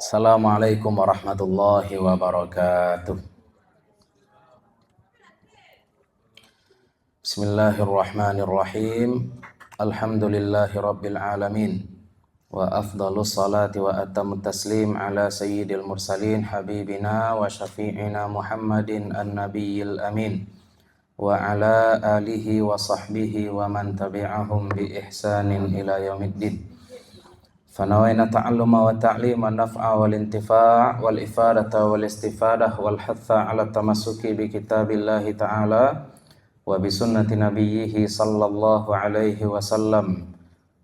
Assalamualaikum warahmatullahi wabarakatuh. Bismillahirrahmanirrahim. Alhamdulillahi rabbil alamin. Wa afdalus salati wa atamut taslim ala sayyidil mursalin habibina wa syafi'ina Muhammadin an-nabiyil amin. Wa ala alihi wa sahbihi wa man tabi'ahum bi ihsanin ila yaumiddin. فنوينا التعلم والتعليم والنفع والانتفاع والإفادة والاستفادة والحث على التمسك بكتاب الله تعالى وبسنة نبيه صلى الله عليه وسلم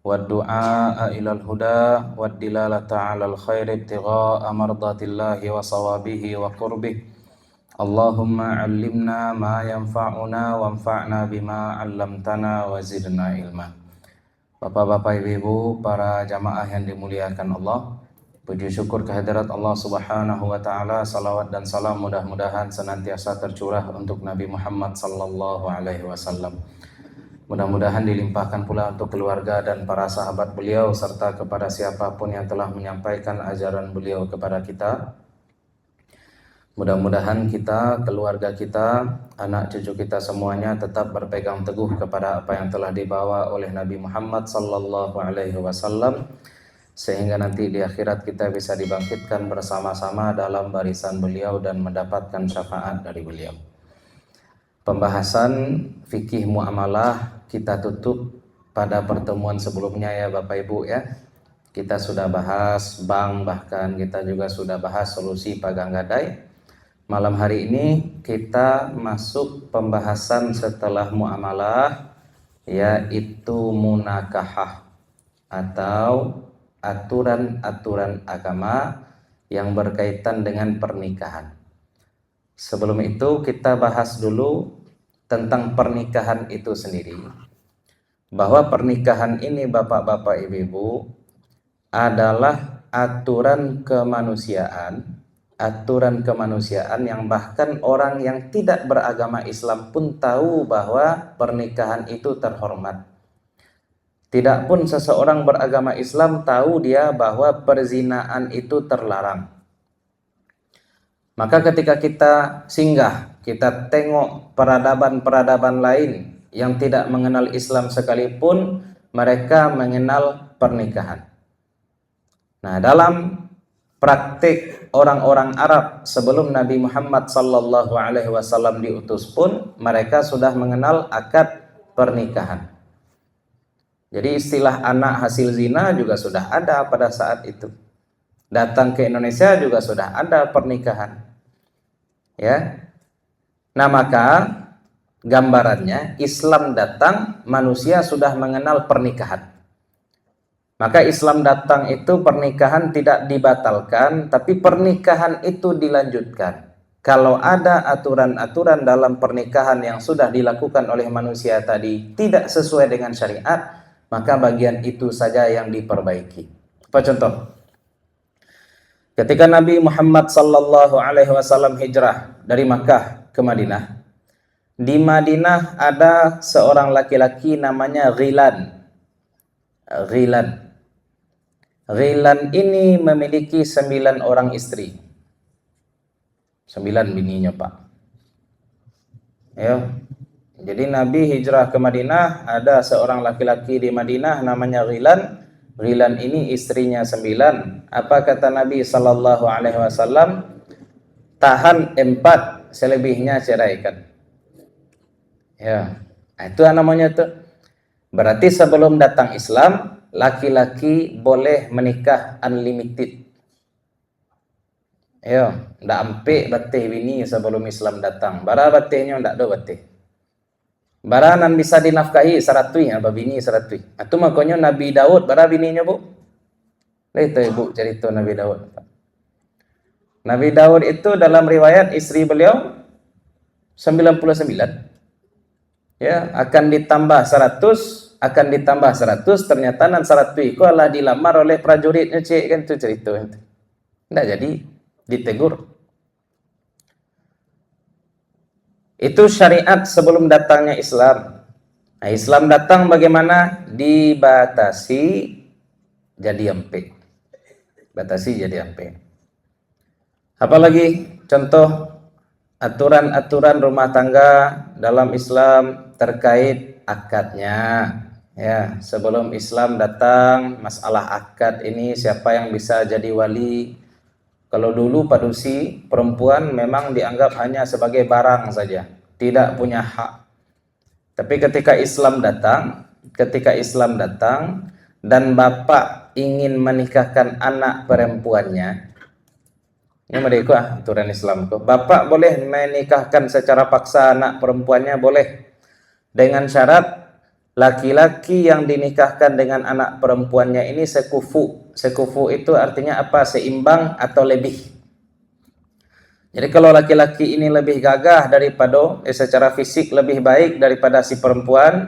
والدعاء إلى الهدى والدلالة على الخير ابتغاء مرضات الله وصوابه وقربه. اللهم علمنا ما ينفعنا وانفعنا بما علمتنا وزدنا علما. Bapak-bapak, ibu-ibu, para jamaah yang dimuliakan Allah, puji syukur kehadirat Allah Subhanahu wa taala, salawat dan salam mudah-mudahan senantiasa tercurah untuk Nabi Muhammad sallallahu alaihi wasallam. Mudah-mudahan dilimpahkan pula untuk keluarga dan para sahabat beliau serta kepada siapapun yang telah menyampaikan ajaran beliau kepada kita. Mudah-mudahan kita, keluarga kita, anak cucu kita semuanya tetap berpegang teguh kepada apa yang telah dibawa oleh Nabi Muhammad sallallahu alaihi wasallam, sehingga nanti di akhirat kita bisa dibangkitkan bersama-sama dalam barisan beliau dan mendapatkan syafaat dari beliau. Pembahasan fikih muamalah kita tutup pada pertemuan sebelumnya ya Bapak Ibu ya. Kita sudah bahas bank, bahkan kita juga sudah bahas solusi pagang gadai. Malam hari ini kita masuk pembahasan setelah muamalah, yaitu munakahah atau aturan-aturan agama yang berkaitan dengan pernikahan. Sebelum itu kita bahas dulu tentang pernikahan itu sendiri. Bahwa pernikahan ini bapak-bapak ibu-ibu adalah aturan kemanusiaan yang bahkan orang yang tidak beragama Islam pun tahu bahwa pernikahan itu terhormat. Tidak pun seseorang beragama Islam tahu dia bahwa perzinaan itu terlarang. Maka ketika kita singgah, kita tengok peradaban-peradaban lain yang tidak mengenal Islam sekalipun, mereka mengenal pernikahan. Nah, dalam praktik orang-orang Arab sebelum Nabi Muhammad sallallahu alaihi wasallam diutus pun mereka sudah mengenal akad pernikahan. Jadi istilah anak hasil zina juga sudah ada pada saat itu. Datang ke Indonesia juga sudah ada pernikahan. Ya. Nah, maka gambarannya Islam datang, manusia sudah mengenal pernikahan. Maka Islam datang itu pernikahan tidak dibatalkan, tapi pernikahan itu dilanjutkan. Kalau ada aturan-aturan dalam pernikahan yang sudah dilakukan oleh manusia tadi tidak sesuai dengan syariat, maka bagian itu saja yang diperbaiki. Apa contoh? Ketika Nabi Muhammad sallallahu alaihi wasallam hijrah dari Makkah ke Madinah, di Madinah ada seorang laki-laki namanya Ghilan. Ghilan ini memiliki 9 orang istri. 9 bininya Pak. Ya. Jadi Nabi hijrah ke Madinah, ada seorang laki-laki di Madinah namanya Ghilan. Ghilan ini istrinya 9. Apa kata Nabi sallallahu alaihi wasallam? Tahan 4, selebihnya ceraikan. Ya. Itu namanya tuh. Berarti sebelum datang Islam, laki-laki boleh menikah unlimited. Yo, ndak ampe batih bini sebelum Islam datang. Bara batihnya ndak do batih. Bara nan bisa dinafkahi saratui apa bini saratui. Atu makanya Nabi Daud bara bininya Bu. Itu Ibu cerita Nabi Daud. Nabi Daud itu dalam riwayat istri beliau 99. Ya, akan ditambah 100, ternyata nan 100 itu adalah dilamar oleh prajuritnya cek kan itu cerita itu. Enggak jadi ditegur. Itu syariat sebelum datangnya Islam. Nah, Islam datang bagaimana? Dibatasi jadi ampe. Batasi jadi ampe. Apalagi contoh aturan-aturan rumah tangga dalam Islam terkait akadnya. Ya, sebelum Islam datang, masalah akad ini siapa yang bisa jadi wali? Kalau dulu padusi perempuan memang dianggap hanya sebagai barang saja, tidak punya hak. Tapi ketika Islam datang dan bapak ingin menikahkan anak perempuannya, ini mereka aturan Islam tuh. Bapak boleh menikahkan secara paksa anak perempuannya, boleh, dengan syarat laki-laki yang dinikahkan dengan anak perempuannya ini sekufu. Sekufu itu artinya apa? Seimbang atau lebih. Jadi kalau laki-laki ini lebih gagah daripada secara fisik lebih baik daripada si perempuan,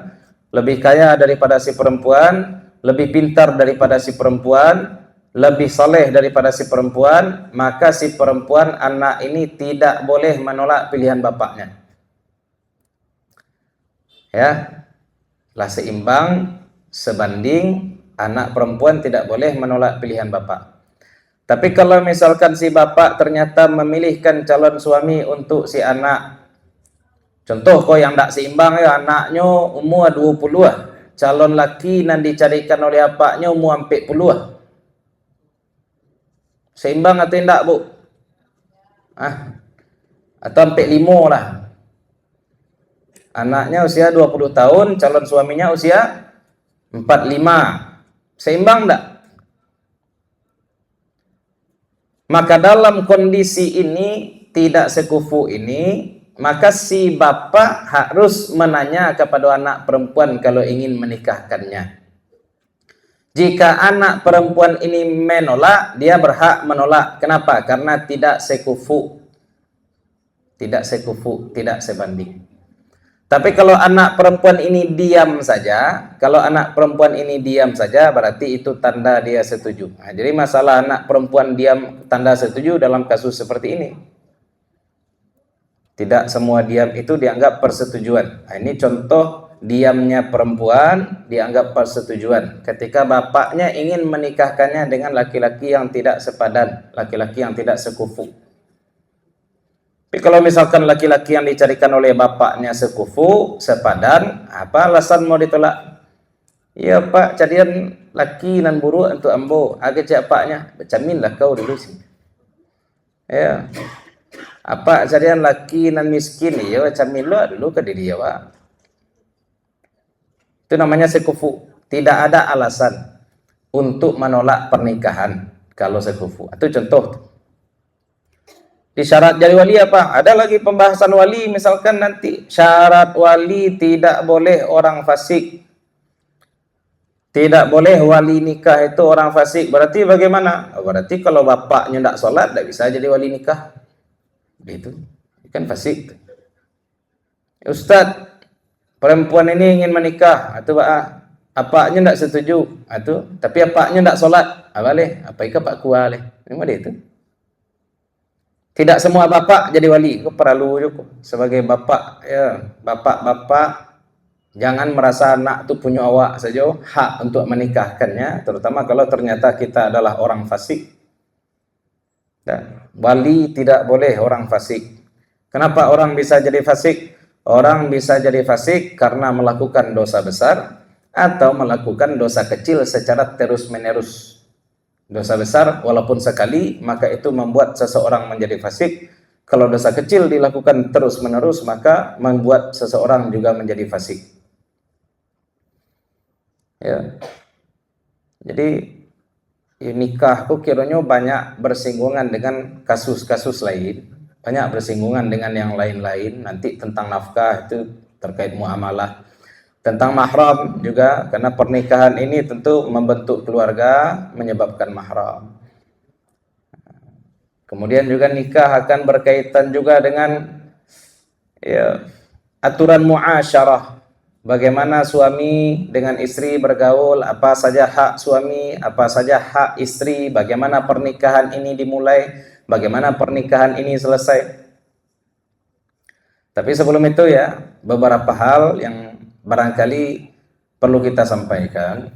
lebih kaya daripada si perempuan, lebih pintar daripada si perempuan, lebih soleh daripada si perempuan, maka si perempuan anak ini tidak boleh menolak pilihan bapaknya. Ya, lah seimbang, sebanding, anak perempuan tidak boleh menolak pilihan bapak. Tapi kalau misalkan si bapak ternyata memilihkan calon suami untuk si anak, contoh kok yang tak seimbang ya, anaknya umur 20 calon laki yang dicarikan oleh bapaknya umur 40 seimbang atau tidak, Bu? Atau 45 lah. Anaknya usia 20 tahun, calon suaminya usia 45. Seimbang enggak? Maka dalam kondisi ini, tidak sekufu ini, maka si bapak harus menanya kepada anak perempuan kalau ingin menikahkannya. Jika anak perempuan ini menolak, dia berhak menolak. Kenapa? Karena tidak sekufu. Tidak sekufu, tidak sebanding. Tapi kalau anak perempuan ini diam saja, berarti itu tanda dia setuju. Nah, jadi masalah anak perempuan diam tanda setuju dalam kasus seperti ini. Tidak semua diam itu dianggap persetujuan. Nah, ini contoh diamnya perempuan dianggap persetujuan. Ketika bapaknya ingin menikahkannya dengan laki-laki yang tidak sepadan, laki-laki yang tidak sekufu. Tapi kalau misalkan laki-laki yang dicarikan oleh bapaknya sekufu, sepadan, apa alasan mau ditolak? Ya Pak, carian laki nan buruk untuk ambo. Agak cak paknya, bercaminlah kau dulu sih. Ya. Apa carian laki nan miskin, ya bercaminlah dulu ke diri ya Pak. Itu namanya sekufu. Tidak ada alasan untuk menolak pernikahan kalau sekufu. Itu contoh. Di syarat jadi wali apa? Ada lagi pembahasan wali, misalkan nanti syarat wali tidak boleh orang fasik. Tidak boleh wali nikah itu orang fasik. Berarti bagaimana? Berarti kalau bapaknya tidak sholat, tidak bisa jadi wali nikah. Itu kan fasik. Ustadz, perempuan ini ingin menikah, atau apaknya tidak setuju, atau tapi apaknya tidak sholat, boleh? Apa itu pak kualeh? Memang itu. Tidak semua bapak jadi wali. Itu perlu juga sebagai bapak ya, bapak-bapak jangan merasa anak itu punya awak saja, hak untuk menikahkannya, terutama kalau ternyata kita adalah orang fasik. Dan wali tidak boleh orang fasik. Kenapa orang bisa jadi fasik? Orang bisa jadi fasik karena melakukan dosa besar atau melakukan dosa kecil secara terus-menerus. Dosa besar walaupun sekali, maka itu membuat seseorang menjadi fasik. Kalau dosa kecil dilakukan terus-menerus, maka membuat seseorang juga menjadi fasik. Ya. Jadi nikah kok kiranya banyak bersinggungan dengan kasus-kasus lain, banyak bersinggungan dengan yang lain-lain. Nanti tentang nafkah itu terkait muamalah. Tentang mahram juga, karena pernikahan ini tentu membentuk keluarga, menyebabkan mahram. Kemudian juga nikah akan berkaitan juga dengan ya, aturan muasyarah. Bagaimana suami dengan istri bergaul, apa saja hak suami, apa saja hak istri, bagaimana pernikahan ini dimulai, bagaimana pernikahan ini selesai. Tapi sebelum itu ya, beberapa hal yang barangkali perlu kita sampaikan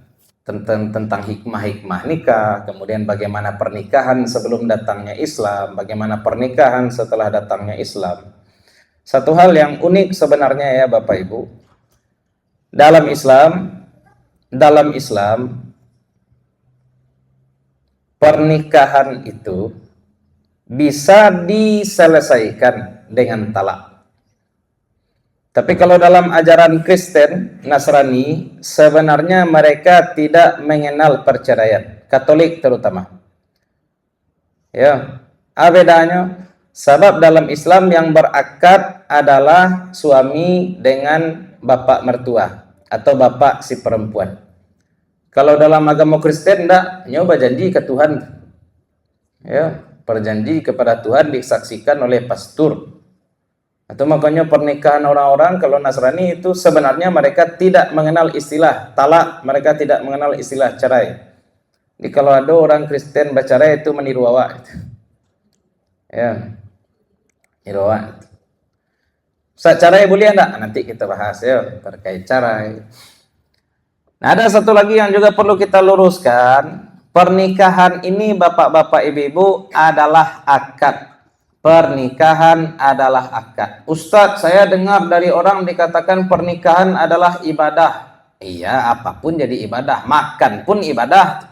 tentang hikmah-hikmah nikah, kemudian bagaimana pernikahan sebelum datangnya Islam, bagaimana pernikahan setelah datangnya Islam. Satu hal yang unik sebenarnya ya Bapak Ibu, dalam Islam pernikahan itu bisa diselesaikan dengan talak. Tapi kalau dalam ajaran Kristen, Nasrani, sebenarnya mereka tidak mengenal perceraian, Katolik terutama. Ya, apa bedanya? Sebab dalam Islam yang berakad adalah suami dengan bapak mertua atau bapak si perempuan. Kalau dalam agama Kristen enggak, nyoba janji ke Tuhan. Ya, berjanji kepada Tuhan disaksikan oleh pastor. Atau makanya pernikahan orang-orang kalau Nasrani itu sebenarnya mereka tidak mengenal istilah talak, mereka tidak mengenal istilah cerai. Jadi kalau ada orang Kristen bercerai itu meniru awak. Ya. Niru awak. Ustaz, cerai boleh enggak? Nanti kita bahas ya terkait cerai. Nah, ada satu lagi yang juga perlu kita luruskan. Pernikahan ini bapak-bapak ibu-ibu adalah akad. Pernikahan adalah akad. Ustadz, saya dengar dari orang dikatakan pernikahan adalah ibadah. Iya, apapun jadi ibadah. Makan pun ibadah.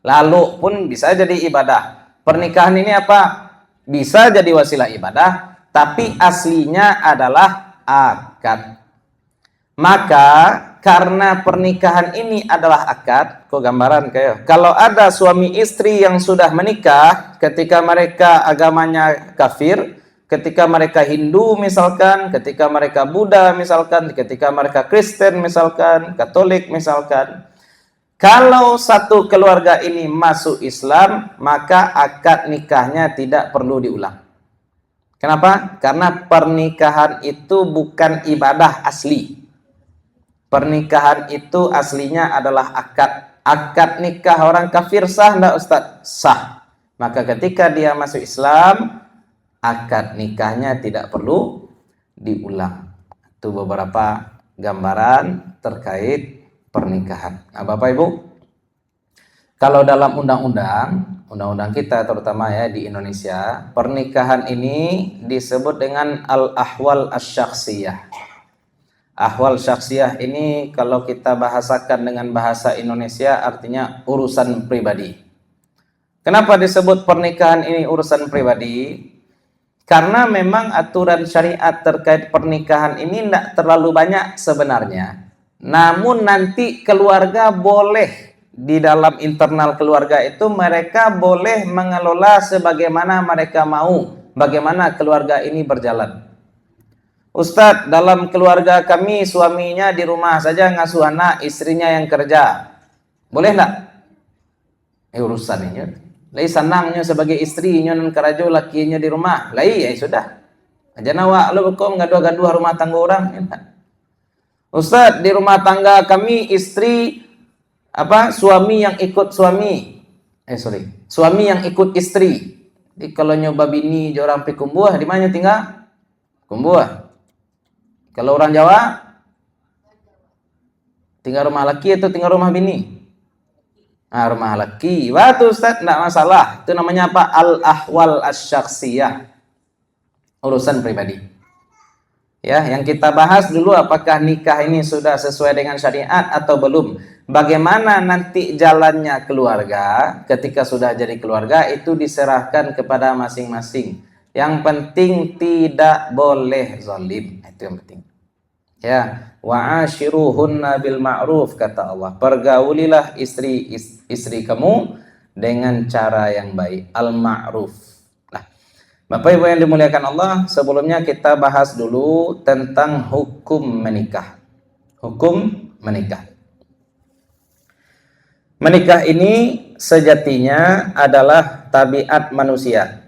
Lalu pun bisa jadi ibadah. Pernikahan ini apa? Bisa jadi wasilah ibadah, tapi aslinya adalah akad. Maka karena pernikahan ini adalah akad, kok gambaran kayak kalau ada suami istri yang sudah menikah ketika mereka agamanya kafir, ketika mereka Hindu misalkan, ketika mereka Buddha misalkan, ketika mereka Kristen misalkan, Katolik misalkan, kalau satu keluarga ini masuk Islam, maka akad nikahnya tidak perlu diulang. Kenapa? Karena pernikahan itu bukan ibadah asli. Pernikahan itu aslinya adalah akad. Akad nikah orang kafir sah enggak Ustaz? Sah. Maka ketika dia masuk Islam, akad nikahnya tidak perlu diulang. Itu beberapa gambaran terkait pernikahan. Nah, Bapak Ibu, kalau dalam undang-undang kita terutama ya di Indonesia, pernikahan ini disebut dengan al-ahwal asy-syakhsiyah. Ahwal syakhsiyah ini kalau kita bahasakan dengan bahasa Indonesia artinya urusan pribadi. Kenapa disebut pernikahan ini urusan pribadi? Karena memang aturan syariat terkait pernikahan ini tidak terlalu banyak sebenarnya. Namun nanti keluarga boleh, di dalam internal keluarga itu mereka boleh mengelola sebagaimana mereka mau, bagaimana keluarga ini berjalan. Ustadz, dalam keluarga kami suaminya di rumah saja ngasuh anak, istrinya yang kerja. Boleh enggak? Urusan ini. Lai senangnya sebagai istrinya non kerajo lakinya di rumah. Lai ya sudah. Aja nawa lo bekom gaduh-gaduh rumah tangga orang. Ustadz, di rumah tangga kami suami yang ikut suami yang ikut istri. Jadi kalau nyoba bini orang pi kumbuah di mana tinggal? Kumbuah. Kalau orang Jawa tinggal rumah laki atau tinggal rumah bini? Nah, rumah laki. Waktu Ustaz enggak masalah. Itu namanya apa? Al-ahwal asy-syakhsiyah. Urusan pribadi. Ya, yang kita bahas dulu apakah nikah ini sudah sesuai dengan syariat atau belum. Bagaimana nanti jalannya keluarga ketika sudah jadi keluarga itu diserahkan kepada masing-masing. Yang penting tidak boleh zalim. Itu yang penting. Ya, wa'ashiruhunna bil ma'ruf kata Allah. Pergaulilah istri kamu dengan cara yang baik, al-ma'ruf. Bapak Ibu yang dimuliakan Allah, sebelumnya kita bahas dulu tentang hukum menikah. Hukum menikah. Menikah ini sejatinya adalah tabiat manusia.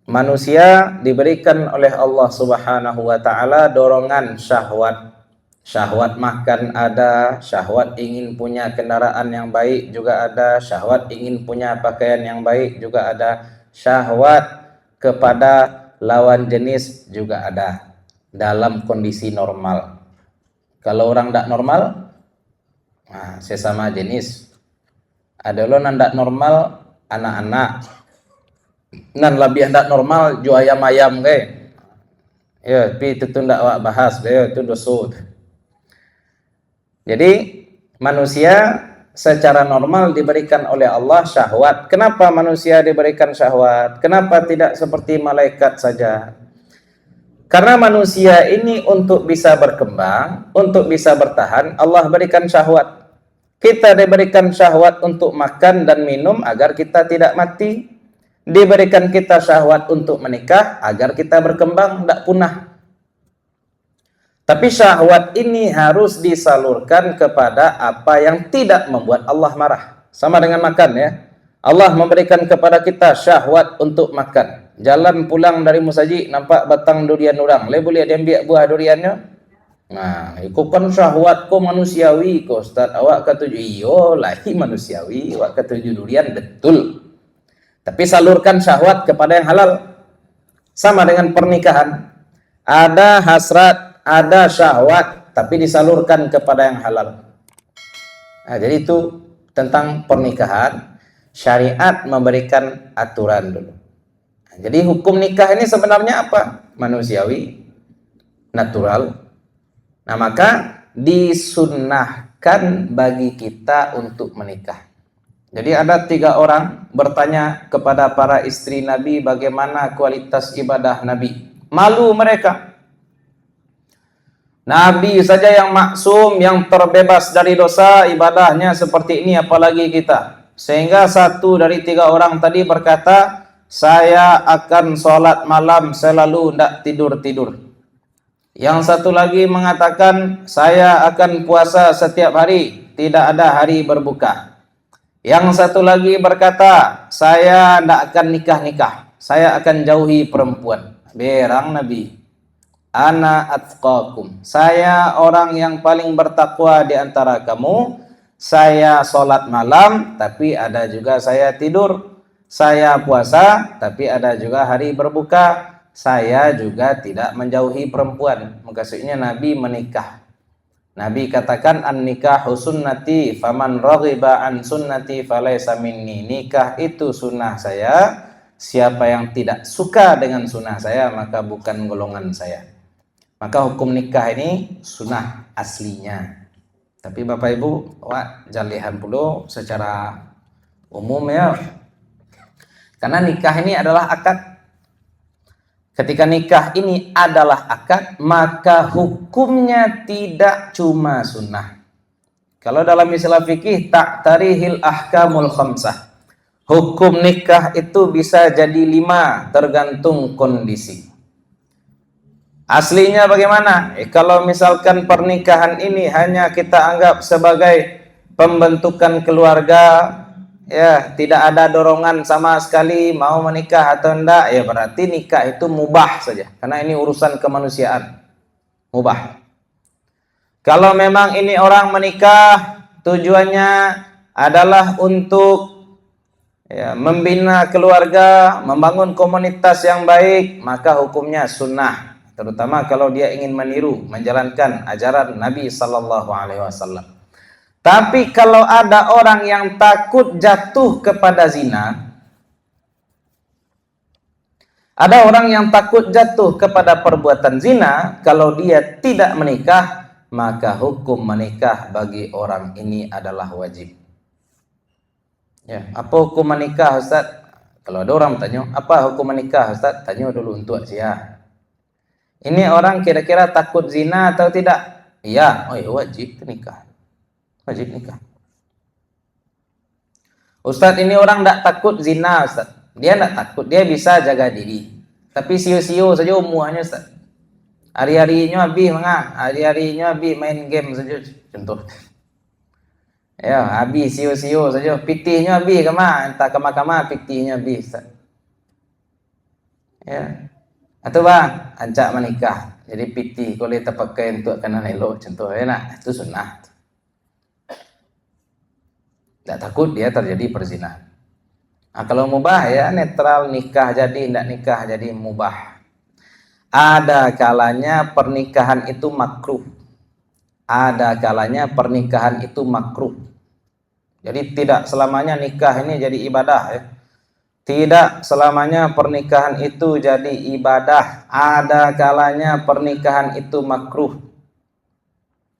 Manusia diberikan oleh Allah Subhanahu wa taala dorongan syahwat. Syahwat makan ada, syahwat ingin punya kendaraan yang baik juga ada, syahwat ingin punya pakaian yang baik juga ada, syahwat kepada lawan jenis juga ada dalam kondisi normal. Kalau orang tidak normal, sesama jenis Ada lo nandak normal anak-anak. Nan lebih hendak normal jual ayam-ayam ke. Ya, tapi itu ndak awak bahas ya, itu dosa. Jadi manusia secara normal diberikan oleh Allah syahwat. Kenapa manusia diberikan syahwat? Kenapa tidak seperti malaikat saja? Karena manusia ini untuk bisa berkembang, untuk bisa bertahan, Allah berikan syahwat. Kita diberikan syahwat untuk makan dan minum agar kita tidak mati. Diberikan kita syahwat untuk menikah agar kita berkembang, tidak punah. Tapi syahwat ini harus disalurkan kepada apa yang tidak membuat Allah marah. Sama dengan makan ya. Allah memberikan kepada kita syahwat untuk makan. Jalan pulang dari musaji nampak batang durian orang. Le boleh dia ambil buah duriannya? Nah, itu kan syahwat ko manusiawi ko Ustaz. Awak ketujuh iyo lahi manusiawi, awak ketujuh durian betul. Tapi salurkan syahwat kepada yang halal. Sama dengan pernikahan. Ada hasrat, ada syahwat, tapi disalurkan kepada yang halal. Nah, jadi itu tentang pernikahan. Syariat memberikan aturan dulu. Nah, jadi hukum nikah ini sebenarnya apa? Manusiawi, natural. Nah, maka disunnahkan bagi kita untuk menikah. Jadi ada 3 orang bertanya kepada para istri Nabi bagaimana kualitas ibadah Nabi. Malu mereka. Nabi saja yang maksum, yang terbebas dari dosa, ibadahnya seperti ini, apalagi kita. Sehingga 1 dari 3 orang tadi berkata, saya akan sholat malam selalu tidak tidur-tidur. Yang 1 lagi mengatakan, saya akan puasa setiap hari, tidak ada hari berbuka. Yang 1 lagi berkata, saya tidak akan nikah-nikah, saya akan jauhi perempuan. Berang Nabi, ana atqakum, saya orang yang paling bertakwa di antara kamu. Saya sholat malam, tapi ada juga saya tidur. Saya puasa, tapi ada juga hari berbuka. Saya juga tidak menjauhi perempuan. Maksudnya Nabi menikah. Nabi katakan an-nikahu sunnati faman raghiba an sunnati falaysa minni. Nikah itu sunnah saya. Siapa yang tidak suka dengan sunnah saya maka bukan golongan saya. Maka hukum nikah ini sunnah aslinya. Tapi Bapak Ibu, wah jalihan dulu secara umum ya. Karena nikah ini adalah akad. Ketika nikah ini adalah akad, maka hukumnya tidak cuma sunnah. Kalau dalam istilah fikih, ta'tarihil ahkamul khamsah. Hukum nikah itu bisa jadi 5, tergantung kondisi. Aslinya bagaimana? Kalau misalkan pernikahan ini hanya kita anggap sebagai pembentukan keluarga, ya tidak ada dorongan sama sekali mau menikah atau enggak, ya berarti nikah itu mubah saja, karena ini urusan kemanusiaan, mubah. Kalau memang ini orang menikah tujuannya adalah untuk ya, membina keluarga, membangun komunitas yang baik, maka hukumnya sunnah, terutama kalau dia ingin meniru, menjalankan ajaran Nabi Sallallahu Alaihi Wasallam. Tapi kalau ada orang yang takut jatuh kepada zina, ada orang yang takut jatuh kepada perbuatan zina, kalau dia tidak menikah, maka hukum menikah bagi orang ini adalah wajib. Ya, apa hukum menikah Ustaz? Kalau ada orang tanya, apa hukum menikah Ustaz? Tanya dulu untuk siapa. Ini orang kira-kira takut zina atau tidak? Iya, oh ya wajib nikah. Wajib nikah. Ustadz, ini orang tidak takut zina Ustadz. Dia tidak takut, dia bisa jaga diri. Tapi sio-sio saja umuannya Ustadz. Hari-harinya habis hari-harinya habis main game saja contoh. Ya, habis sio-sio saja. Pitihnya habis kemana? Entah kemana-kemana pitihnya habis Ustadz. Ya. Atau bang, ancak menikah. Jadi pitih kalau dia terpakai untuk kanan elok contohnya, nah itu sunnah. Tidak takut dia terjadi perzinahan. Nah, kalau mubah ya netral, nikah jadi, tidak nikah jadi mubah. Ada kalanya pernikahan itu makruh. Ada kalanya pernikahan itu makruh. Jadi tidak selamanya nikah ini jadi ibadah ya. Tidak selamanya pernikahan itu jadi ibadah. Ada kalanya pernikahan itu makruh.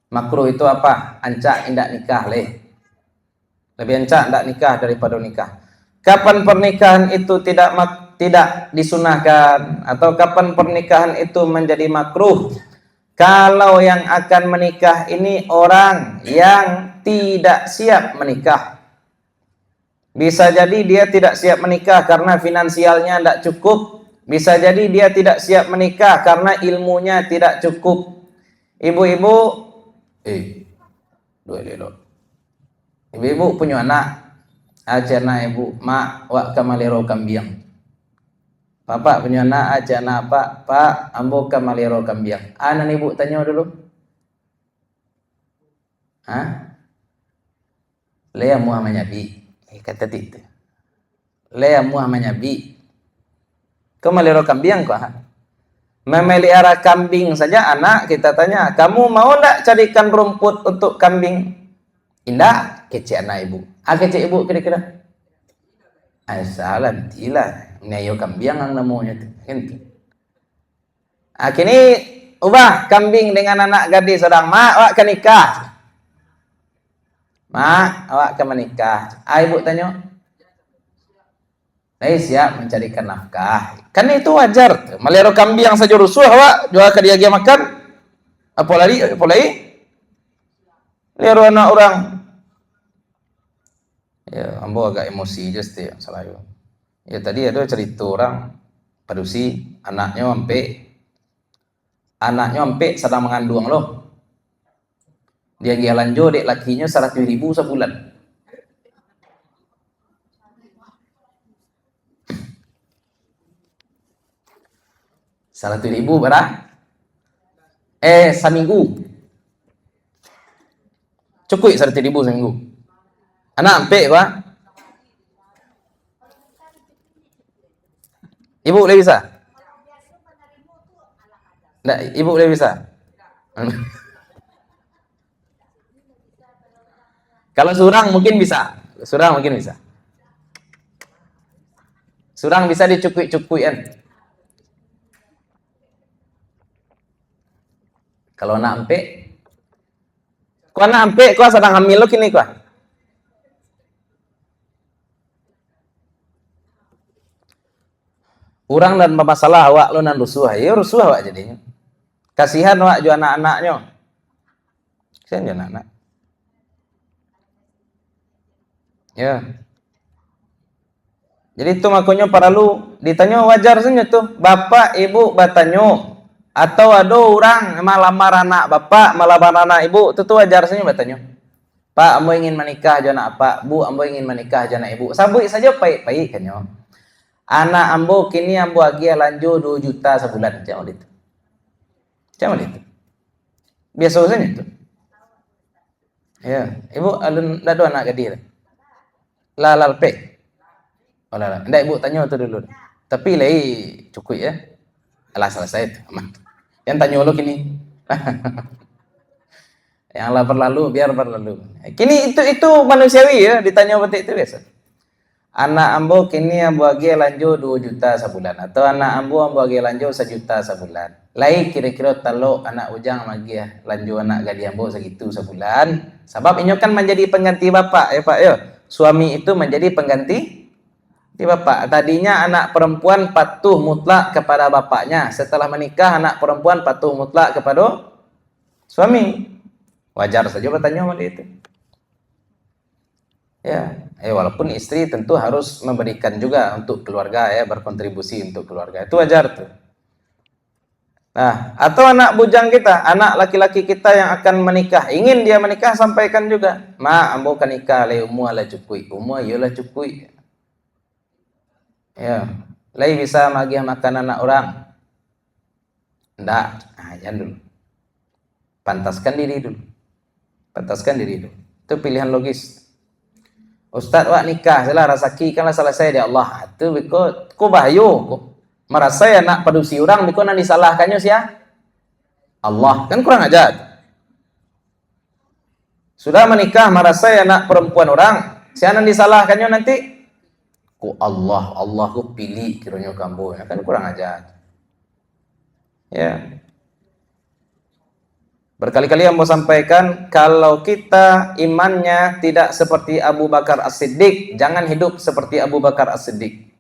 Makruh itu apa? Ancak indak nikah leh. Lebih ancak indak nikah daripada nikah. Kapan pernikahan itu tidak disunahkan atau kapan pernikahan itu menjadi makruh? Kalau yang akan menikah ini orang yang tidak siap menikah. Bisa jadi dia tidak siap menikah karena finansialnya tidak cukup. Bisa jadi dia tidak siap menikah karena ilmunya tidak cukup. Ibu-ibu, ibu-ibu punya anak. Ajana ibu, mak, wak kamalero kambiang. Bapak punya anak, ajana pak, ambo kamalero kambiang. Anak ibu tanya dulu. Hah? Lea muamanya bi. Kata itu. Lea muamanya bi. Kau melihara kambing kok? Memelihara kambing saja anak kita tanya, kamu mau enggak carikan rumput untuk kambing? Indah, kece anak ibu. Kece ibu kira-kira? Salah, tidak. Neyo kambing ang namanya itu. Kini ubah kambing dengan anak gadis sedang mak awak ke nikah. Mak, awak ke menikah. Ibu tanya. Siap mencarikan nafkah. Kan itu wajar. Melihara kambing yang saja rusuh awak jual ke dia makan. Apalagi melihara anak orang. Ya, ambo agak emosi just ya salah yo. Ya tadi ada cerita orang padusi anaknya sedang mengandung loh. Dia lanjut dek lakinya 100.000 sebulan. Rp100.000 berapa? Seminggu. Cukup 100.000 seminggu. Anak ampe pak. Ibu boleh bisa? Nggak, ibu boleh bisa? Kalau surang mungkin bisa. Surang bisa dicukui-cukuian. Kalau anak ampe, kau sedang hamil lo kini kau. Urang dan masalah awak lo nan rusuh, ya rusuh awak jadinya. Kasihan awak jo anak-anaknya. Kasihan jo anak-anak. Ya. Jadi itu makanya para lu ditanya wajar saja tuh, bapak ibu batanyo. Atau ada orang melamar anak bapak, melamar anak ibu, itu tuh wajar saja bertanya. Pak, ambo ingin menikah jana apa? Bu, ambo ingin menikah jana ibu. Sabui saja baik-baik kanyo. Anak ambo kini ambo agi lanjut 2 juta sebulan jangan itu. Biasa saja itu. Ya, ibu alun dado anak gadir. Lalal pe. Oh lalal. Ndak ibu tanya itu dulu. Tapi lagi cukup ya. Alah selesai itu aman. Yang tanya lo kini. Yang lah berlalu biar berlalu. Kini itu manusiawi ya, ditanya seperti itu biasa. Anak ambo kini ambo agi lanjut 2 juta sebulan atau anak ambo agi lanjut 1 juta sebulan. Lai kira-kira talo anak ujang lagi ya lanjut anak gadi ambo segitu sebulan. Sebab ini kan menjadi pengganti bapak ya Pak ya. Suami itu menjadi pengganti di bapak. Tadinya anak perempuan patuh mutlak kepada bapaknya. Setelah menikah anak perempuan patuh mutlak kepada suami. Wajar saja bertanya sama dia itu. Ya, walaupun istri tentu harus memberikan juga untuk keluarga ya, berkontribusi untuk keluarga. Itu wajar tuh. Nah, atau anak bujang kita, anak laki-laki kita yang akan menikah, ingin dia menikah, sampaikan juga. Ma, ambo kan nikah, le umur lah cukui. Umur iyalah cukui. Ya, lai bisa magih makan anak orang. Ndak, jangan dulu. Pantaskan diri dulu. Itu pilihan logis. Ustaz wak nikah salah rasaki kan selesai di Allah. Itu ko bahayo merasa ya nak padusi orang biko nan disalahkannya sia Allah. Kan kurang ajar. Sudah menikah merasa ya nak perempuan orang Si anak disalahkannya nanti, ku Allah ku pilih kiranya kamu, kan kurang ajar. Ya. Berkali-kali yang mau sampaikan, kalau kita imannya tidak seperti Abu Bakar As-Siddiq, jangan hidup seperti Abu Bakar As-Siddiq.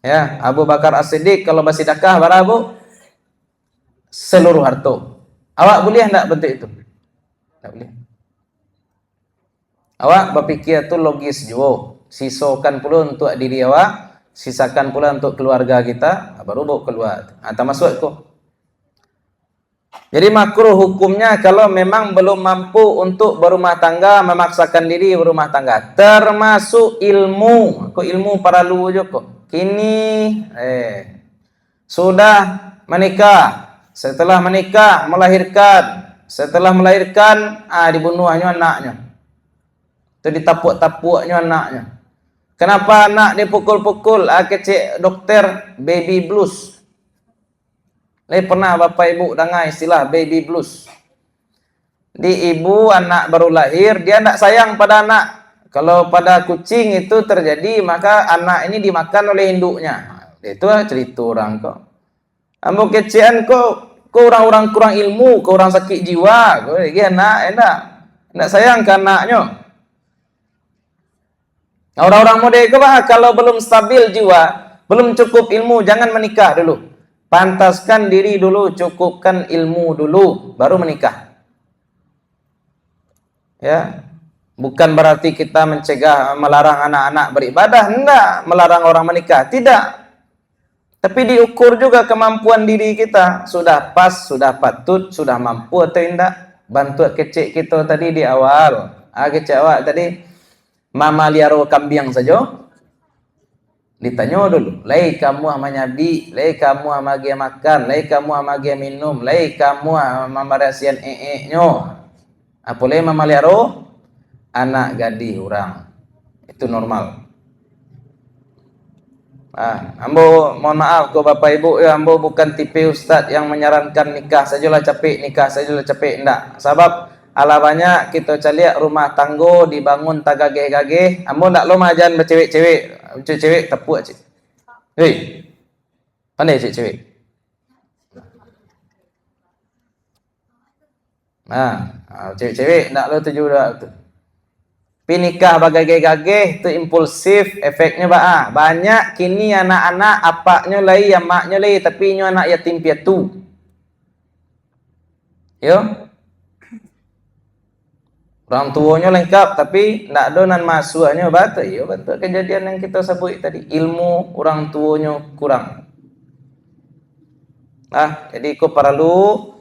Ya, Abu Bakar As-Siddiq kalau bersedekah barabu seluruh harta. Awak boleh enggak bentuk itu? Enggak boleh. Awak berpikir itu logis juga. Sisakan pula untuk diri awak, sisakan pula untuk keluarga kita, baru bawa keluar. Atau masuk itu. Jadi makruh hukumnya kalau memang belum mampu untuk berumah tangga, memaksakan diri berumah tangga. Termasuk ilmu. Kok ilmu para lu juga kok. Kini sudah menikah. Setelah menikah melahirkan. Setelah melahirkan dibunuhnya anaknya. Itu ditapuk-tapuknya anaknya. Kenapa anak dipukul-pukul? Kecik dokter baby blues. Pernah bapak ibu dengar istilah baby blues? Di ibu anak baru lahir, dia tidak sayang pada anak. Kalau pada kucing itu terjadi, maka anak ini dimakan oleh induknya. Itu cerita orang kok. Ambo kecian kok orang-orang kurang ilmu, kok orang sakit jiwa, kok enak, enggak sayang ke anaknya. Orang-orang muda itu kalau belum stabil jiwa, belum cukup ilmu, jangan menikah dulu. Pantaskan diri dulu, cukupkan ilmu dulu, baru menikah. Ya, bukan berarti kita mencegah, melarang anak-anak beribadah, enggak, melarang orang menikah, tidak. Tapi diukur juga kemampuan diri kita, sudah pas, sudah patut, sudah mampu atau enggak. Bantu kecik kita tadi di awal, kecik awak tadi, mama liaro kambing saja. Ditanya dulu, lai kamu menyabi, lai kamu amagi makan, lai kamu amagi minum, lai kamu mamarasian nyo. Apa lai mama liaro? Anak gadih orang. Itu normal. Ambo mohon maaf ke bapak ibu, ambo bukan tipe ustaz yang menyarankan nikah sajalah capek, enggak. Sebab ala banyak kita caliak rumah tanggo dibangun tagageh-gageh. Ambo ndak lo majan bercewek-cewek. Cewek tepuk cik. Hei. Pandai cewek. Cewek-cewek ndak lo tuju dak tu. Pinikah bagage-gage itu impulsif, efeknya banyak kini anak-anak apaknya lai, amaknya lai, tapi nyo anak yatim piatu. Yo. Orang tuanya lengkap tapi ndak ada nan masuannya batu. Yo betul kejadian yang kita sebut tadi, ilmu orang tuanya kurang. Jadi kau perlu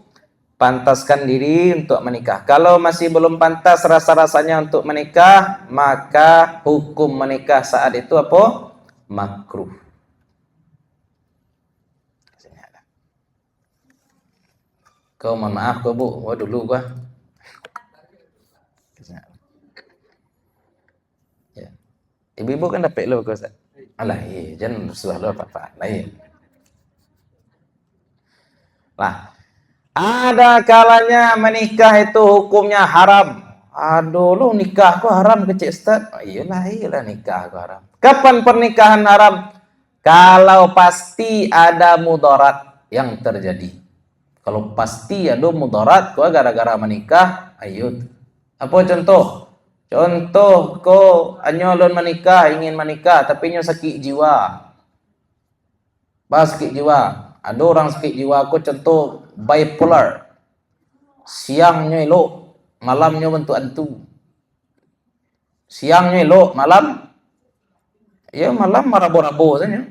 pantaskan diri untuk menikah. Kalau masih belum pantas rasa-rasanya untuk menikah, maka hukum menikah saat itu apa? Makruh. Kau mohon maaf kau bu, dulu gua. Ya. Ibu-ibu kan dapat lo kau. Alah, jangan susah lo apa-apa. Lah, ada kalanya menikah itu hukumnya haram. Aduh, lu nikah kok haram kecil Ustaz? Iyalah nikah kok haram. Kapan pernikahan haram? Kalau pasti ada mudarat yang terjadi. Kalau pasti ada mudarat kok gara-gara menikah, ayo. Apa contoh? Contoh kok anyolon menikah, ingin menikah tapi nyo sakit jiwa. Sakit jiwa. Ada orang sakit jiwa kok contoh bipolar. Siangnya elok, malamnya bentuk hantu. Siangnya elok, malam marabo-rabo saja.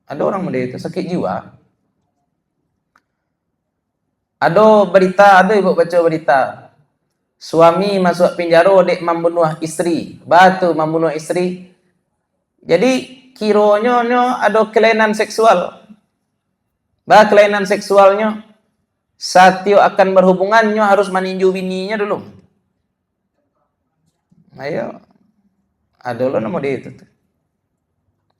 Ada orang muda itu sakit jiwa. Ada ibu baca berita. Suami masuk penjara dek membunuh istri, membunuh istri. Jadi kiranya ada kelainan seksual. Kelainan seksualnya satyo akan berhubungannya harus meninju bininya dulu. Ayo. Ada lo nama dia itu.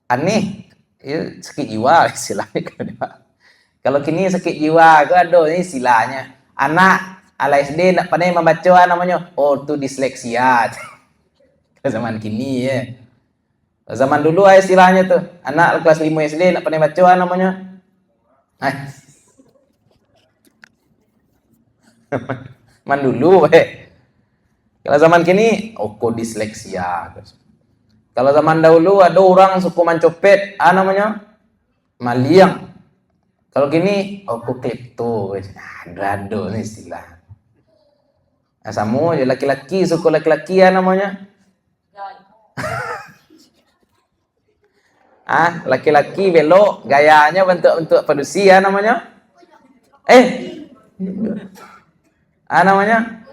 Aneh. Ya, sakit jiwa istilahnya. Kalau kini sakit jiwa, ada ini istilahnya. Anak ala SD nak pandai membaca namanya. Oh, itu disleksia. Zaman kini ya. Zaman dulu istilahnya tuh, anak kelas 5 SD nak pandai baca namanya. Man dulu Kalau zaman kini, disleksia. Kalau zaman dahulu ada orang suku mancopet, namanya maliang. Kalau kini, klepto. Drado ini istilah. Sama aja laki-laki, suku laki-laki namanya. Laki-laki belok, gayanya bentuk-bentuk pedusi namanya. Namanya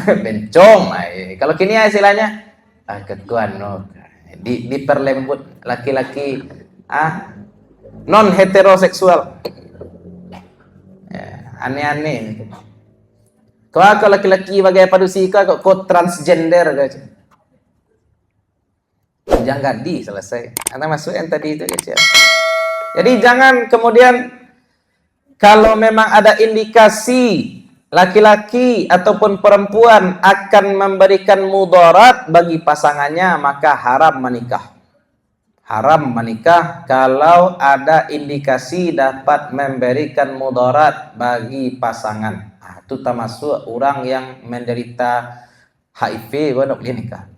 bencong. Kalau kini istilahnya kekuan diperlembut laki-laki non heteroseksual. Aneh-aneh. Kalau laki-laki bagai padusi kok transgender guys. Jangan selesai. Anda masuk yang tadi itu guys ya. Jadi jangan kemudian kalau memang ada indikasi laki-laki ataupun perempuan akan memberikan mudarat bagi pasangannya, maka haram menikah. Haram menikah kalau ada indikasi dapat memberikan mudarat bagi pasangan. Itu termasuk orang yang menderita HIV boleh nikah.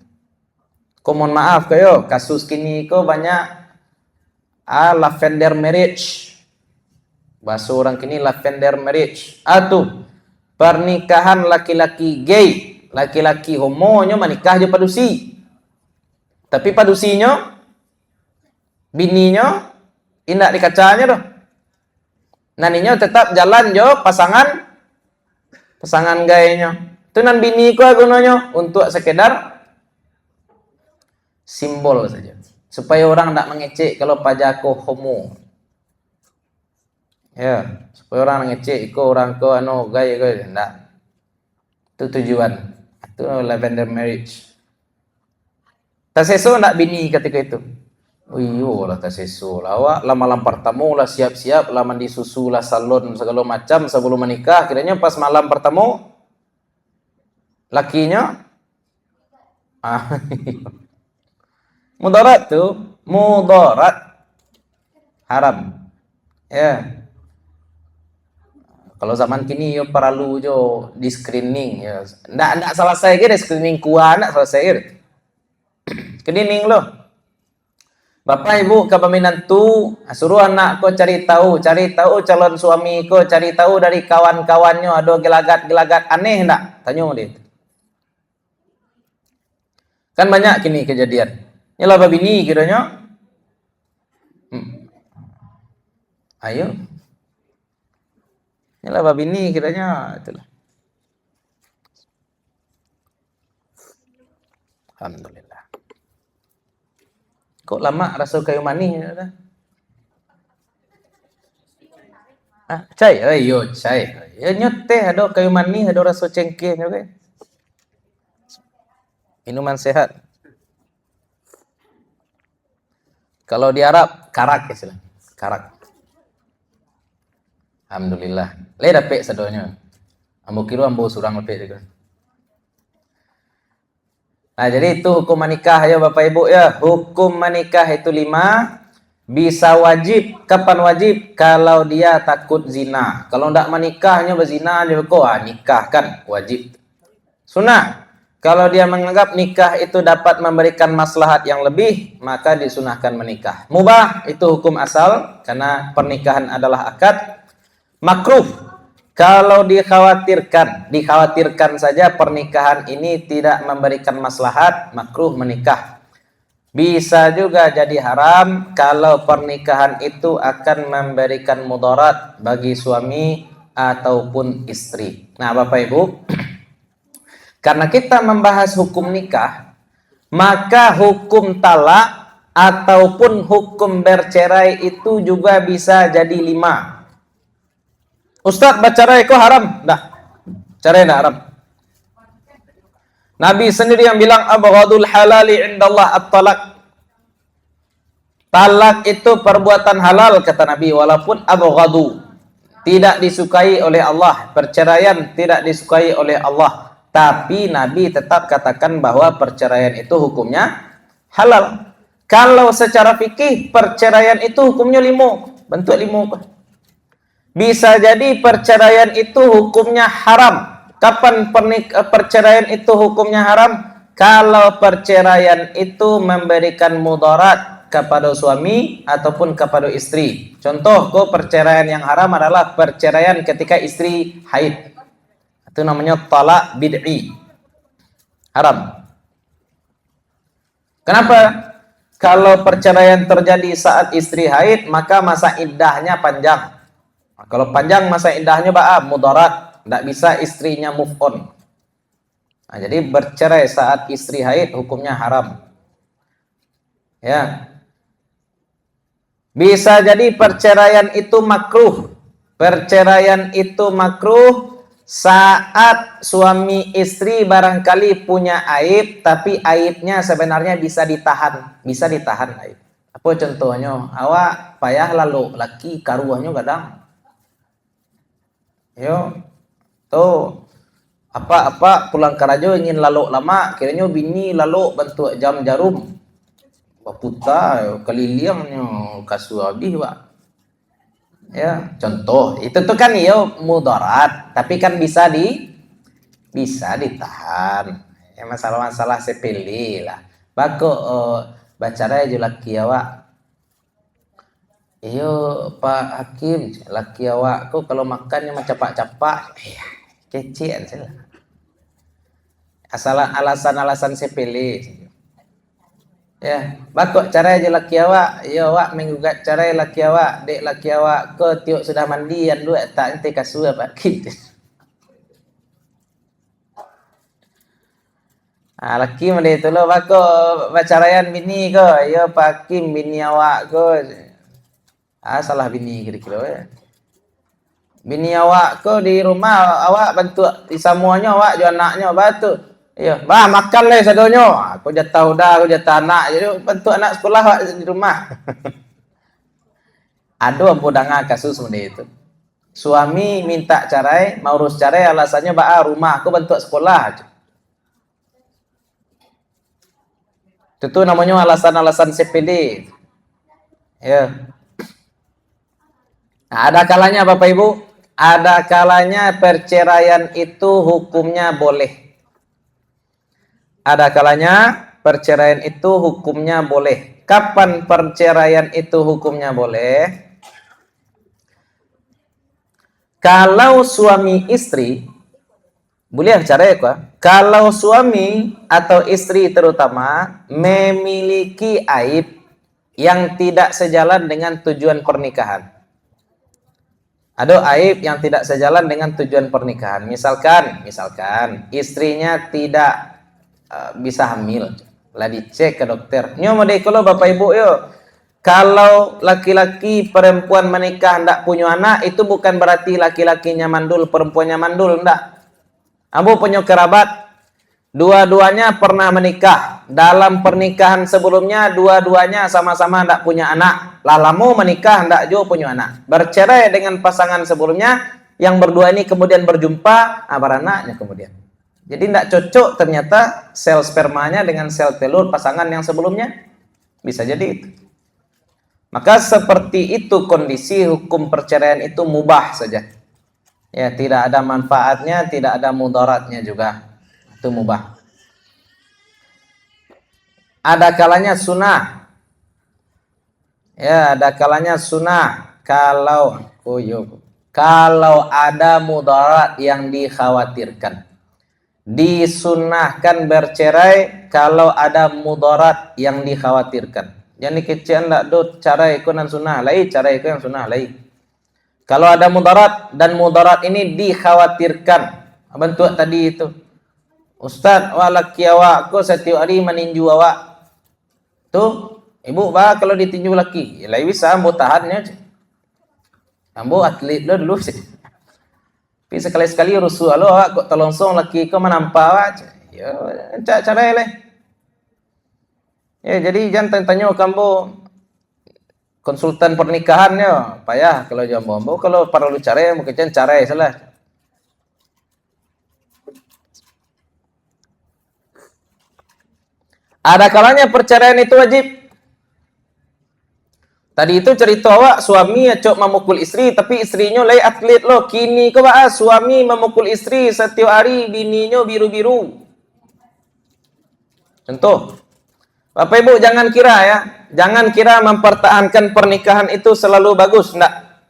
Mohon maaf kayo, kasus kini ko banyak lavender marriage. Bahasa orang kini lavender marriage. Pernikahan laki-laki gay, laki-laki homonya menikah je padusi. Tapi padusinya, bininya, indak dikacanya doh. Naninya tetap jalan jo pasangan gayanya. Itu nan bini ko gunanya untuk sekedar simbol saja. Supaya orang tak mengecek kalau pajako homo. Ya, supaya orang ngecek orang ko gaya enggak. Itu tujuan. Itu lavender marriage. Taseso enggak bini ketika itu. Lah taseso lah. Awak malam pertama lah siap-siap, lah mandi susu lah salon segala macam sebelum menikah. Kiranya pas malam pertama lakinya mudarat tuh, mudarat haram. Ya. Kalau zaman kini yo perlu jo di screening ya. Ndak selesai gitu screening kuah ndak selesai gitu. Screening loh. Bapak ibu kepeminan tu suruh anak ko cari tahu calon suami ko, cari tahu dari kawan-kawannya ada gelagat aneh ndak? Tanya dia. Kan banyak kini kejadian. Nyalah babini kiranya. Ayo. Nyalah babini kiranya itulah. Alhamdulillah. Kok lama rasa kayu manis ya? Cai, cai. Ya nyoteh ada kayu manis, ada rasa cengkeh juga. Minuman sehat. Kalau di Arab karak istilah. Karak. Alhamdulillah. Le dapet sadonya. Ambo kira ambo surang lepek juga. Nah, jadi itu hukum menikah ya Bapak Ibu ya. Hukum menikah itu 5. Bisa wajib. Kapan wajib? Kalau dia takut zina. Kalau tidak menikahnya berzina dia nikah kan wajib. Sunnah. Kalau dia menganggap nikah itu dapat memberikan maslahat yang lebih, maka disunahkan menikah. Mubah itu hukum asal karena pernikahan adalah akad. Makruh kalau dikhawatirkan saja pernikahan ini tidak memberikan maslahat, makruh menikah. Bisa juga jadi haram kalau pernikahan itu akan memberikan mudarat bagi suami ataupun istri. Nah, Bapak Ibu, karena kita membahas hukum nikah, maka hukum talak ataupun hukum bercerai itu juga bisa jadi 5. Ustaz, bercerai kok haram? Dah. Cerai dah haram. Nabi sendiri yang bilang abghadul halali indallah at-talak. Talak itu perbuatan halal kata Nabi walaupun abghadu. Tidak disukai oleh Allah. Perceraian tidak disukai oleh Allah. Tapi Nabi tetap katakan bahwa perceraian itu hukumnya halal. Kalau secara fikih perceraian itu hukumnya limo, bentuk limo. Bisa jadi perceraian itu hukumnya haram. Kapan perceraian itu hukumnya haram? Kalau perceraian itu memberikan mudarat kepada suami ataupun kepada istri. Contoh, perceraian yang haram adalah perceraian ketika istri haid. Itu namanya talak bid'i. Haram. Kenapa? Kalau perceraian terjadi saat istri haid, maka masa iddahnya panjang. Kalau panjang masa iddahnya mudarat. Tidak bisa istrinya move on. Nah, jadi bercerai saat istri haid hukumnya haram. Ya. Bisa jadi perceraian itu makruh. Perceraian itu makruh saat suami istri barangkali punya aib, tapi aibnya sebenarnya bisa ditahan aib. Apa contohnya? Awak payah lalu laki karuahnya kadang. Yo, tuh apa pulang kerajo ingin lalu lama, kiranya bini lalu bentuk jam jarum. Baputa keliliangnya kasu habis, Pak. Ya, contoh itu tuh kan mudarat, tapi kan bisa ditahan. Ya, masalah-masalah sepele lah. Bako bacara aja laki awak. Iyo Pak Hakim, laki awak kok kalau makannya macam capak-capak, kecian sih lah. Alasan-alasan sepele. Ya, bakok cara aja laki awak, ya awak menggugat cara laki awak, dek laki awak ke tiuk sudah mandi yang dua tak ente kasu apa gitu. Laki mende itu lo bakok bacarayan bini ke, ya Pak Kim bini awak ke. Salah bini kira-kira ya. Bini awak ke di rumah awak bantu di semuanya awak jo anaknya batu. Iya, bah makan le sadonyo. Aku jatah udah, aku jatah anak. Jadi bantu anak sekolah di rumah. Ada bodanga kasus seperti itu. Suami minta cerai, mau urus cerai alasannya rumah aku bantu sekolah. Itu namanya alasan-alasan CPD. Ya. Nah, ada kalanya Bapak Ibu, ada kalanya perceraian itu hukumnya boleh. Ada kalanya perceraian itu hukumnya boleh. Kapan perceraian itu hukumnya boleh? Kalau suami istri, boleh cerai kok. Kalau suami atau istri terutama memiliki aib yang tidak sejalan dengan tujuan pernikahan. Ada aib yang tidak sejalan dengan tujuan pernikahan. Misalkan istrinya tidak bisa hamil, lah dicek ke dokter. Nyo mau kalau Bapak Ibu kalau laki-laki perempuan menikah hendak punya anak, itu bukan berarti laki-lakinya mandul, perempuannya mandul, enggak. Ambo punya kerabat, dua-duanya pernah menikah. Dalam pernikahan sebelumnya, dua-duanya sama-sama hendak punya anak. Lah lama menikah hendak juga punya anak. Bercerai dengan pasangan sebelumnya, yang berdua ini kemudian berjumpa, beranaknya kemudian. Jadi tidak cocok ternyata sel spermanya dengan sel telur pasangan yang sebelumnya. Bisa jadi itu. Maka seperti itu kondisi hukum perceraian itu mubah saja. Ya, tidak ada manfaatnya, tidak ada mudaratnya juga. Itu mubah. Ada kalanya sunnah. Ya, ada kalanya sunnah. Kalau ada mudarat yang dikhawatirkan. Disunnahkan bercerai kalau ada mudarat yang dikhawatirkan. Jadi kecil ndak do cara ikut dan sunnah lain, cara ikut yang sunnah lain. Kalau ada mudarat dan mudarat ini dikhawatirkan, bentuk tadi itu. Ustaz, laki awak aku setiap hari meninju awak. Tuh, ibu kalau ditinju laki, lain bisa ambo tahannya. Ambo atlet dulu sih. Tapi sekali-sekali rusuh lo awak kok telongsong laki kau menampak awak. Ya, cara le. Ya, jadi jangan tanya kamu konsultan pernikahan ya, payah kalau jambo. Kalau perlu cara mungkin cara salah. Ada kalanya perceraian itu wajib. Tadi itu cerita awak suami acok memukul istri tapi istrinya lay atlet lo. Kini kau bahas suami memukul istri setiap hari bininya biru-biru. Contoh. Bapak Ibu jangan kira ya. Jangan kira mempertahankan pernikahan itu selalu bagus. Enggak.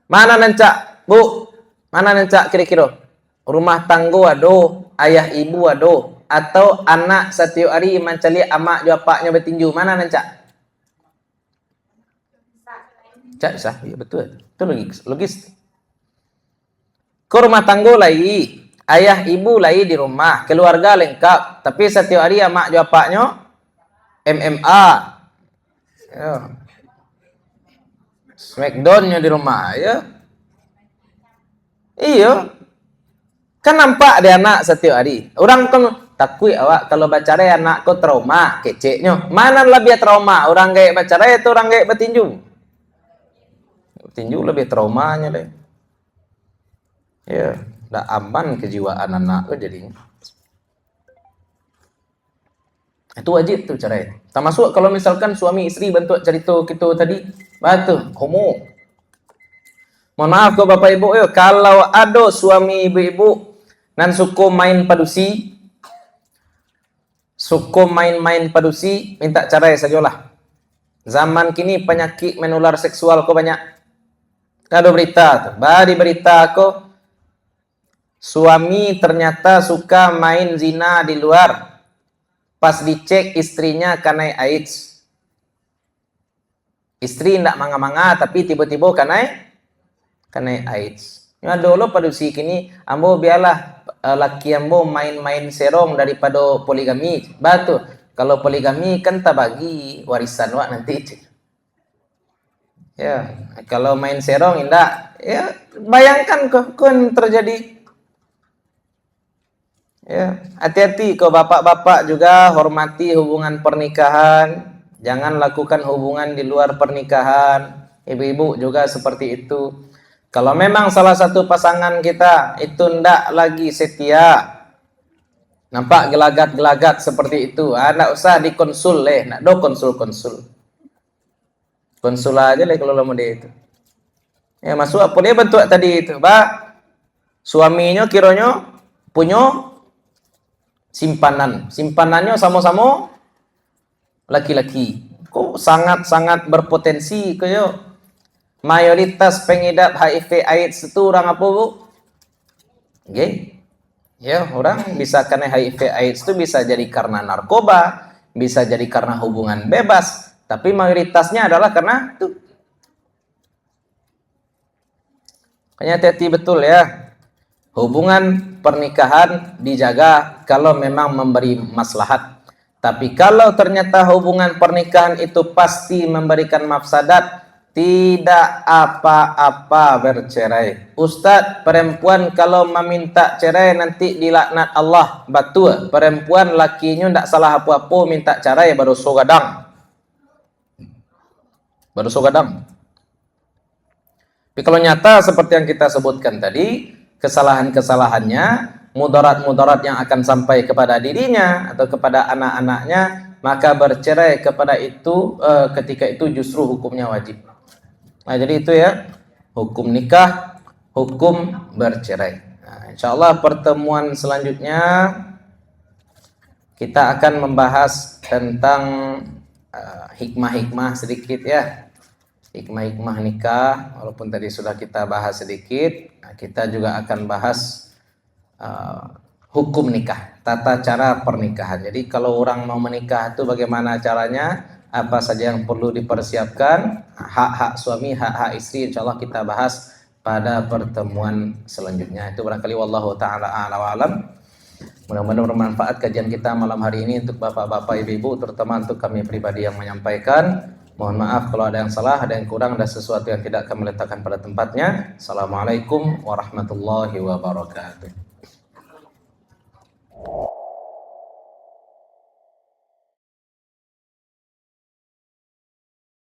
Mana nancak? Bu, mana nancak kira-kira? Rumah tangga ado, ayah ibu ado, atau anak setiap hari mencari amak bapaknya bertinju. Mana nancak? Cak sah, ya betul. Itu logis. Ke rumah tangga lagi, ayah ibu lagi di rumah, keluarga lengkap, tapi setiap hari amak bapaknya MMA. Ya. Smackdown-nya di rumah, ya. Iya. Kan nampak dia anak setiap hari. Orang kan takut awak kalau baca anak kau trauma, keceknya. Mana lebih trauma? Orang kayak baca itu orang kayak bertinju. Tinju lebih traumanya deh. Ya, tidak aman kejiwaan anak tuh jadinya. Itu wajib tuh cerai. Termasuk kalau misalkan suami istri bentuk cerita gitu tadi, batu homo. Mohon maaf kok Bapak Ibu, kalau ada suami ibu-ibu nan suka main padusi, suka main-main padusi, minta cerai sajalah. Zaman kini penyakit menular seksual kok banyak. Ada berita tuh, bari berita aku suami ternyata suka main zina di luar, pas dicek istrinya kena AIDS. Istri tidak manga-manga tapi tiba-tiba kena AIDS. Ya dulu padusi kini ambo biarlah laki ambo main-main serong daripada poligami. Batu kalau poligami kan tak bagi warisan wak nanti. Ya, kalau main serong indah, ya bayangkan kon terjadi. Ya, hati-hati kau bapak-bapak juga hormati hubungan pernikahan, jangan lakukan hubungan di luar pernikahan. Ibu-ibu juga seperti itu. Kalau memang salah satu pasangan kita itu ndak lagi setia, nampak gelagat-gelagat seperti itu, ndak usah dikonsul ndak do konsul-konsul. Konsul aja lah kalau lama dia itu. Ya masuk apa dia bentuk tadi itu, suaminya kiranya punya simpanannya sama-sama laki-laki. Kok sangat-sangat berpotensi kayak mayoritas pengidap HIV AIDS itu orang apa bu? Oke. Ya orang bisa kena HIV AIDS itu bisa jadi karena narkoba, bisa jadi karena hubungan bebas. Tapi mayoritasnya adalah karena itu. Makanya hati-hati betul ya. Hubungan pernikahan dijaga kalau memang memberi maslahat. Tapi kalau ternyata hubungan pernikahan itu pasti memberikan mafsadat, tidak apa-apa bercerai. Ustadz, perempuan kalau meminta cerai nanti dilaknat Allah. Betul, perempuan lakinya tidak salah apa-apa minta cerai baru sogadang. Tapi kalau nyata seperti yang kita sebutkan tadi, kesalahan-kesalahannya, mudarat-mudarat yang akan sampai kepada dirinya atau kepada anak-anaknya, maka bercerai kepada itu ketika itu justru hukumnya wajib. Nah, jadi itu ya, hukum nikah, hukum bercerai. Nah, insyaallah pertemuan selanjutnya kita akan membahas tentang hikmah-hikmah sedikit ya, hikmah-hikmah nikah. Walaupun tadi sudah kita bahas sedikit, nah kita juga akan bahas hukum nikah, tata cara pernikahan. Jadi kalau orang mau menikah itu bagaimana caranya, apa saja yang perlu dipersiapkan, hak-hak suami, hak-hak istri, insyaallah kita bahas pada pertemuan selanjutnya. Itu barangkali wallahu taala a'lam wa alam. Mudah-mudahan bermanfaat kajian kita malam hari ini untuk bapak-bapak, ibu-ibu, terutama untuk kami pribadi yang menyampaikan. Mohon maaf kalau ada yang salah, ada yang kurang, ada sesuatu yang tidak kami letakkan pada tempatnya. Assalamualaikum warahmatullahi wabarakatuh.